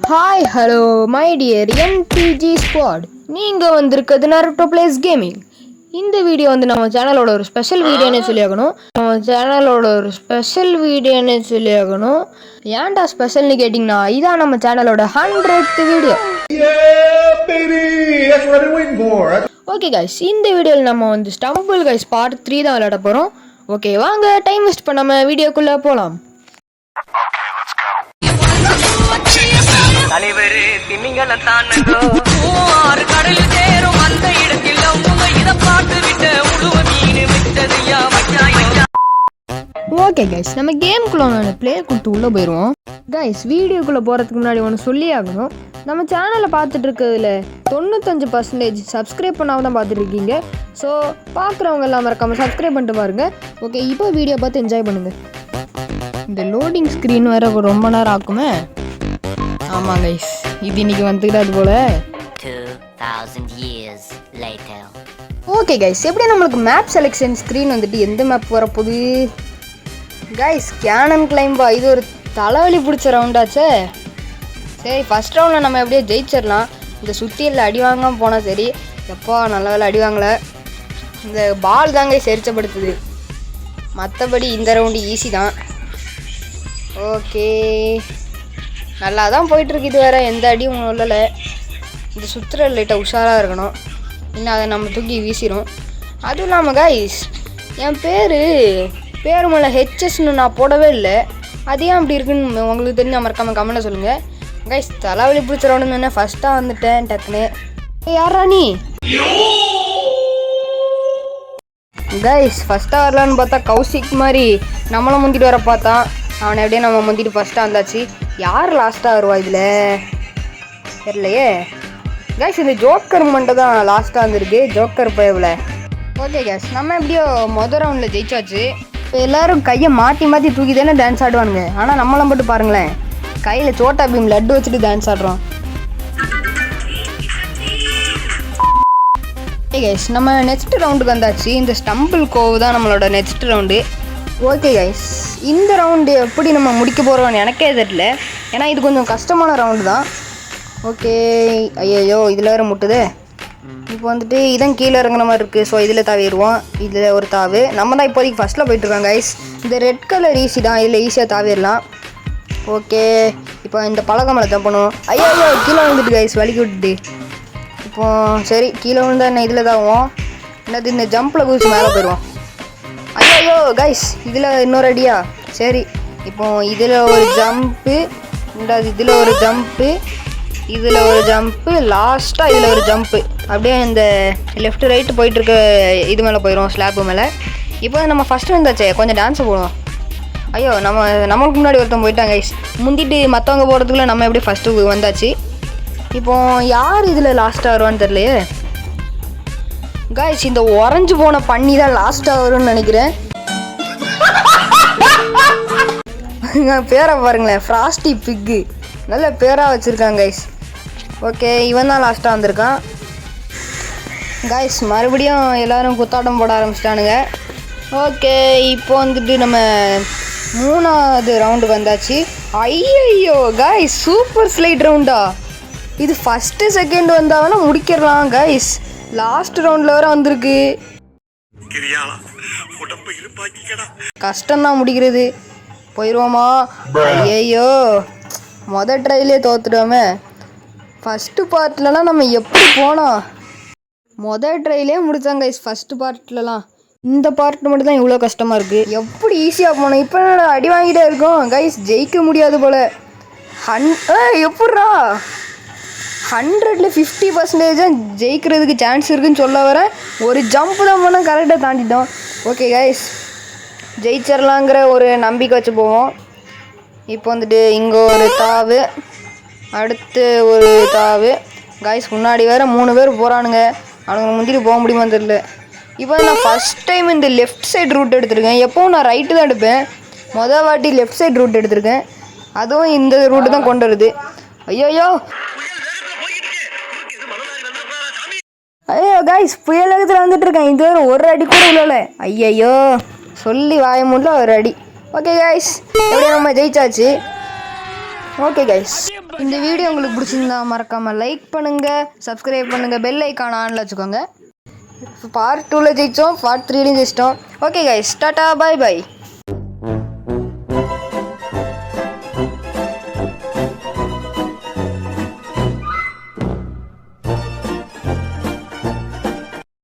Hi hello my dear NBG squad, நீங்கள் வந்திருக்கிறது Naruto plays gaming. இந்த வீடியோ வந்து நம்ம சேனலோட ஒரு ஸ்பெஷல் வீடியோன்னு சொல்லியாகணும். ஏன்டா ஸ்பெஷல்னு கேட்டிங்கன்னா இதான் நம்ம சேனலோட 100th வீடியோ. ஓகே கைஸ், இந்த வீடியோவில் நம்ம வந்து ஸ்டம்பிள் கைஸ் பார்ட் 3 தான் விளையாட போகிறோம். ஓகே வாங்க டைம் வேஸ்ட் பண்ணாமல் வீடியோக்குள்ளே போகலாம். தலைவர் திமிங்கலத்தான் ஆறு கடல் சேரும் அந்த இடத்தில் இத பாட்டு விட்ட முழுவ மீன் விட்டதையா. ஓகே கைஸ், நம்ம கேமுக்குள்ள பிளேயர் கொடுத்து உள்ளே போயிடுவோம். கைஸ், வீடியோக்குள்ளே போகிறதுக்கு முன்னாடி ஒன்று சொல்லி ஆகணும். நம்ம சேனலை பார்த்துட்டு இருக்கிறதுல 95% சப்ஸ்கிரைப் பண்ணாமல் தான் பார்த்துட்டு இருக்கீங்க. ஸோ பார்க்குறவங்க எல்லாம் மறக்காமல் சப்ஸ்கிரைப் பண்ணிட்டு பாருங்கள். ஓகே, இப்போ வீடியோ பார்த்து என்ஜாய் பண்ணுங்கள். இந்த லோடிங் ஸ்க்ரீன் வேறு ரொம்ப நேரம் ஆக்குமே. ஆமாம் கைஸ், இது இன்னைக்கு வந்துக்கிட்டாது போல. 2000 years later. ஓகே கைஸ், எப்படி நம்மளுக்கு மேப் செலெக்ஷன் ஸ்க்ரீன் வந்துட்டு எந்த மேப் வரப்போகுது கைஸ்? கேனன் கிளைம்பா, இது ஒரு தலைவலி பிடிச்ச ரவுண்டாச்சே. சரி, ஃபஸ்ட் ரவுண்டில் நம்ம எப்படியோ ஜெயிச்சிடலாம். இந்த சுற்றியில் அடி வாங்காமல் போனால் சரி. எப்போ நல்ல வேலை அடி வாங்கலை. இந்த பால் தாங்க எரிச்சப்படுத்துது. மற்றபடி இந்த ரவுண்டு ஈஸி தான். ஓகே, நல்லா தான் போயிட்டுருக்கு. இது வேறு எந்த அடியும் ஒன்றும் இல்லலை. இந்த சுற்றுற லைட்டாக உஷாராக இருக்கணும், இன்னும் அதை நம்ம தூக்கி வீசிடும். அதுவும் இல்லாமல் கைஸ், என் பேர் மேலே ஹெச்எஸ்ன்னு நான் போடவே இல்லை. அது ஏன் அப்படி இருக்குன்னு உங்களுக்கு தெரிஞ்சு மறக்காமல் கமெண்ட்டில் சொல்லுங்கள். கைஸ், தலைவலி பிடிச்ச ரவுண்டு ஃபஸ்ட்டாக வந்துட்டேன் டக்குன்னு. யாரா நீ கைஸ்? ஃபஸ்ட்டாக வரலான்னு பார்த்தா கௌசிக் மாதிரி நம்மளை முந்திட்டு வர பார்த்தா அவனை எப்படியே நம்ம முந்திட்டு ஃபஸ்ட்டாக வந்தாச்சு. யார் லாஸ்ட்டாக வருவா இதில் தெரியலையே கைஸ். இந்த ஜோக்கர் மட்டும் தான் லாஸ்ட்டாக வந்துருக்கு, ஜோக்கர் பயவில். ஓகே கைஸ், நம்ம எப்படியோ மொதல் ரவுண்டில் ஜெயிச்சாச்சு. இப்போ எல்லோரும் கையை மாற்றி தூக்கி தானே டான்ஸ் ஆடுவானுங்க. ஆனால் நம்மளாம் மட்டும் பாருங்களேன், கையில் சோட்டா பீம் லட்டு வச்சுட்டு டான்ஸ் ஆடுறோம். ஓகே கைஸ், நம்ம நெக்ஸ்ட் ரவுண்டுக்கு வந்தாச்சு. இந்த ஸ்டம்பிள் கோவ் தான் நம்மளோட நெக்ஸ்ட் ரவுண்டு. ஓகே கைஸ், இந்த ரவுண்டு எப்படி நம்ம முடிக்க போகிறோம்னு எனக்கே தெரியல. ஏன்னா இது கொஞ்சம் கஷ்டமான ரவுண்டு தான். ஓகே, ஐயோ இதில் வேறு முட்டுது. இப்போ வந்துட்டு இதான் கீழே இறங்குற மாதிரி இருக்குது. ஸோ இதில் தாவிடுவோம். இதில் ஒரு தாவு. நம்ம தான் இப்போதைக்கு ஃபஸ்ட்டில் போயிட்டுருக்கோம் கைஸ். இந்த ரெட் கலர் ஈஸி தான், இதில் ஈஸியாக தாவிடலாம். ஓகே, இப்போ இந்த பழக்கமலை தான் பண்ணுவோம். ஐயோ கீழே விழுந்துட்டு கைஸ், வலிக்கி விட்டுட்டு. இப்போது சரி, கீழே விழுந்தா என்ன இதில் தாவும். என்னது இந்த ஜம்பில் குதிச்சு மேலே போயிடுவோம். ஐயோ கைஸ், இதில் இன்னொரு அடியா. சரி, இப்போ இதில் ஒரு ஜம்ப்பு, இதில் ஒரு ஜம்ப்பு, இதில் ஒரு ஜம்ப்பு, லாஸ்ட்டாக இதில் ஒரு ஜம்ப்பு. அப்படியே இந்த லெஃப்ட் ரைட்டு போயிட்டுருக்க இது மேலே போயிடும், ஸ்லாப்பு மேலே. இப்போ நம்ம ஃபஸ்ட்டு வந்தாச்சே, கொஞ்சம் டான்ஸை போடுவோம். ஐயோ நம்மளுக்கு முன்னாடி ஒருத்தன் போயிட்டாங்க கைஸ். முந்திட்டு மற்றவங்க போகிறதுக்குள்ளே நம்ம எப்படி ஃபஸ்ட்டு வந்தாச்சு. இப்போது யார் இதில் லாஸ்ட்டாக வருவான்னு தெரியலையே கைஸ். இந்த உறைஞ்சு போன பண்ணி தான் லாஸ்ட்டாக வரும்னு நினைக்கிறேன். பேரை பாருங்களேன், ஃப்ராஸ்டி பிக்கு, நல்ல பேராக வச்சுருக்காங்க கைஸ். ஓகே, இவன் தான் லாஸ்ட்டாக வந்திருக்கான் கைஸ். மறுபடியும் எல்லோரும் குத்தாட்டம் போட ஆரம்பிச்சிட்டானுங்க. ஓகே, இப்போ வந்துட்டு நம்ம 3வது ரவுண்டுக்கு வந்தாச்சு. ஐயோ கைஸ், சூப்பர் ஸ்லைட் ரவுண்டா இது. ஃபஸ்ட்டு செகண்ட் வந்தாங்கன்னா முடிக்கிடலாம் கைஸ். லாஸ்ட் ரவுண்டில் வேறு வந்திருக்கு. கஷ்டம்தான் முடிக்கிறது. போயிடுவோமா? ஐயோ மொதல் ட்ரைலே தோத்துட்டோமே. ஃபஸ்ட்டு பார்ட்லலாம் நம்ம எப்படி போனோம்? மொதல் ட்ரைலே முடித்தாங்க கைஸ் ஃபஸ்ட்டு பார்ட்லலாம். இந்த பார்ட் மட்டும் தான் இவ்வளோ கஷ்டமாக இருக்குது. எப்படி ஈஸியாக போனோம், இப்போ அடி வாங்கிட்டே இருக்கோம் கைஸ். ஜெயிக்க முடியாது போல். எப்பட்றா 100ல் 50% ஜெயிக்கிறதுக்கு சான்ஸ் இருக்குதுன்னு சொல்ல வர. ஒரு ஜம்ப்பு தான் போனால் கரெக்டாக தாண்டிட்டோம். ஓகே கைஸ், ஜெயிச்சிடலாங்கிற ஒரு நம்பிக்கை வச்சு போவோம். இப்போ வந்துட்டு இங்கே ஒரு தாவு, அடுத்து ஒரு தாவு கைஸ். முன்னாடி வேறு 3 பேர் போகிறானுங்க. அவனுங்க முந்திட்டு போக முடியுமான்னு தெரியல. இப்போ நான் ஃபஸ்ட் டைம் இந்த லெஃப்ட் சைடு ரூட் எடுத்திருக்கேன். எப்போவும் நான் ரைட்டு தான் எடுப்பேன். மொதல் வாட்டி லெஃப்ட் சைடு ரூட் எடுத்திருக்கேன். அதுவும் இந்த ரூட்டு தான் கொண்டு வருது. ஐயோ கைஸ், புயலகத்தில் வந்துட்டு இருக்கேன். இது ஒரு அடி கூட இல்லை. ஐயோ சொல்லி வாய முடியல ஒரு அடி. ஓகே கைஸ், எப்படியும் நம்ம ஜெயிச்சாச்சு. ஓகே கைஸ், இந்த வீடியோ உங்களுக்கு பிடிச்சிருந்தா மறக்காமல் லைக் பண்ணுங்கள், சப்ஸ்கிரைப் பண்ணுங்கள், பெல் ஐக்கான் ஆனில் வச்சுக்கோங்க. பார்ட் 2ல ஜெயித்தோம், பார்ட் 3லையும் ஜெயிச்சிட்டோம். Okay guys, tata, bye by.